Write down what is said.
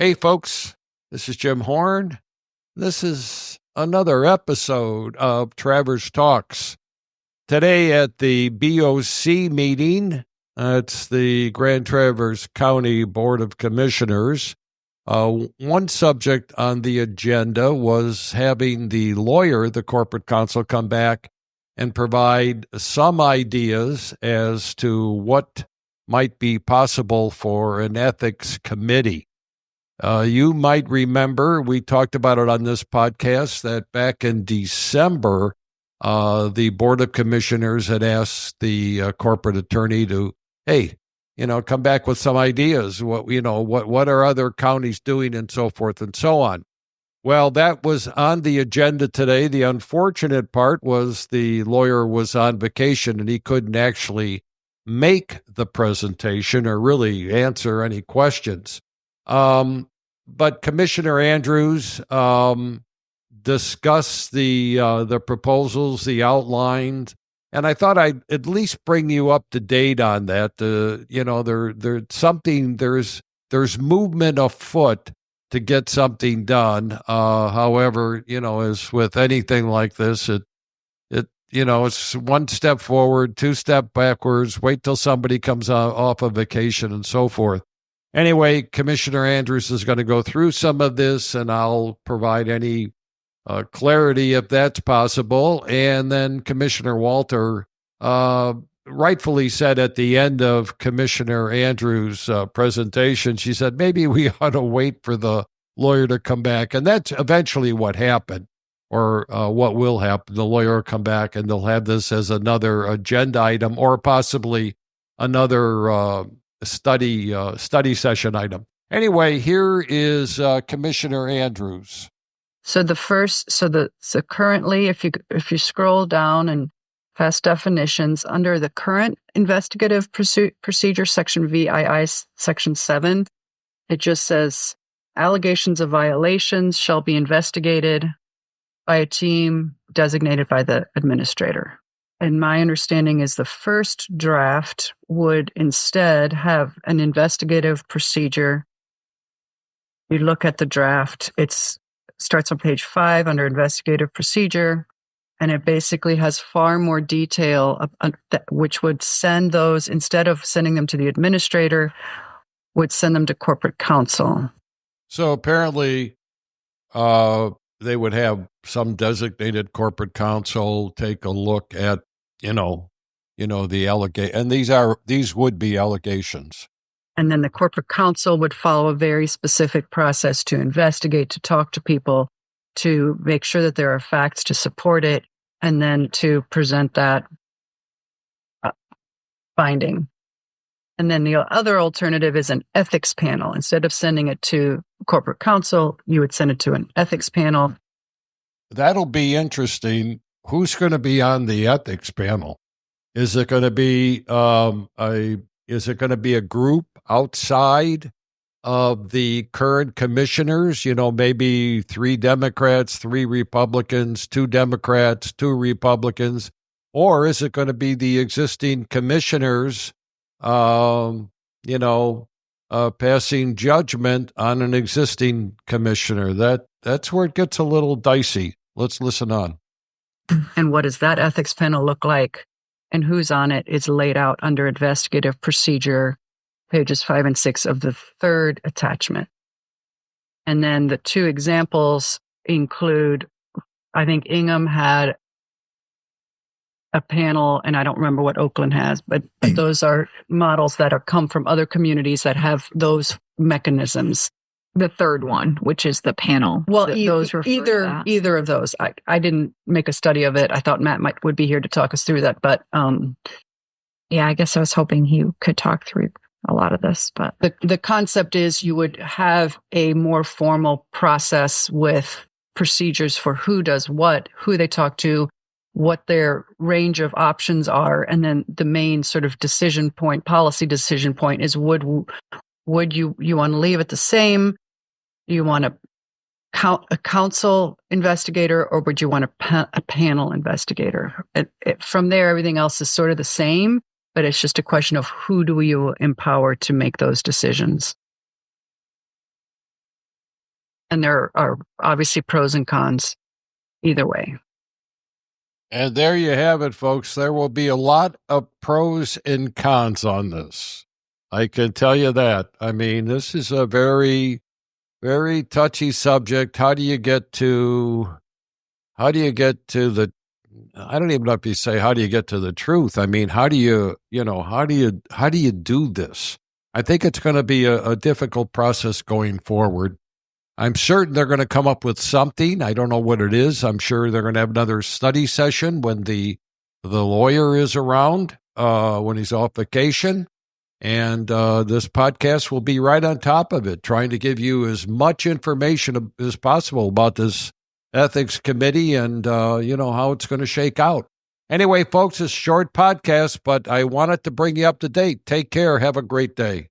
Hey, folks, this is Jim Horn. This is another episode of Travers Talks. Today at the BOC meeting, it's the Grand Traverse County Board of Commissioners. One subject on the agenda was having the lawyer, the corporate counsel, come back and provide some ideas as to what might be possible for an ethics committee. You might remember, we talked about it on this podcast, that back in December, the Board of Commissioners had asked the corporate attorney to, come back with some ideas. What are other counties doing and so forth and so on. Well, that was on the agenda today. The unfortunate part was the lawyer was on vacation and he couldn't actually make the presentation or really answer any questions. But Commissioner Andrews discussed the proposals, the outlines, and I thought I'd at least bring you up to date on that. There's movement afoot to get something done. However, as with anything like this, it's one step forward, two step backwards. Wait till somebody comes off of vacation and so forth. Anyway, Commissioner Andrews is going to go through some of this, and I'll provide any clarity if that's possible. And then Commissioner Walter rightfully said at the end of Commissioner Andrews' presentation, she said, maybe we ought to wait for the lawyer to come back. And that's eventually what happened, or what will happen. The lawyer will come back, and they'll have this as another agenda item or possibly another study session item. Anyway, here is Commissioner Andrews. So currently, if you scroll down and past definitions, under the current investigative procedure, section VII, section 7, it just says allegations of violations shall be investigated by a team designated by the administrator. And my understanding is the first draft would instead have an investigative procedure. You look at the draft, it starts on page 5 under investigative procedure, and it basically has far more detail, which would send those, instead of sending them to the administrator, would send them to corporate counsel. So apparently they would have some designated corporate counsel take a look at, the allegation, and these would be allegations. And then the corporate counsel would follow a very specific process to investigate, to talk to people, to make sure that there are facts to support it, and then to present that finding. And then the other alternative is an ethics panel. Instead of sending it to corporate counsel, you would send it to an ethics panel. That'll be interesting. Who's going to be on the ethics panel? Is it going to be a group outside of the current commissioners? Maybe 3 Democrats, 3 Republicans, 2 Democrats, 2 Republicans, or is it going to be the existing commissioners, passing judgment on an existing commissioner? That's where it gets a little dicey. Let's listen on. And what does that ethics panel look like? And who's on it is laid out under investigative procedure, pages 5 and 6 of the 3rd attachment. And then the 2 examples include, I think Ingham had a panel, and I don't remember what Oakland has, but those are models that come from other communities that have those mechanisms. The 3rd one, which is the panel. Well, either of those. I didn't make a study of it. I thought Matt would be here to talk us through that, but yeah, I guess I was hoping he could talk through a lot of this. But the concept is you would have a more formal process with procedures for who does what, who they talk to, what their range of options are, and then the main sort of policy decision point is would you want to leave it the same? Do you want a counsel investigator, or would you want a panel investigator? From there, everything else is sort of the same, but it's just a question of who do you empower to make those decisions. And there are obviously pros and cons either way. And there you have it, folks. There will be a lot of pros and cons on this. I can tell you that. I mean, this is a very, very touchy subject. How do you get to the, I don't even know if you say, how do you get to the truth? I mean, how do you do this? I think it's going to be a difficult process going forward. I'm certain they're going to come up with something. I don't know what it is. I'm sure they're going to have another study session when the lawyer is around, when he's off vacation. And this podcast will be right on top of it, trying to give you as much information as possible about this ethics committee and, how it's going to shake out. Anyway, folks, it's a short podcast, but I wanted to bring you up to date. Take care. Have a great day.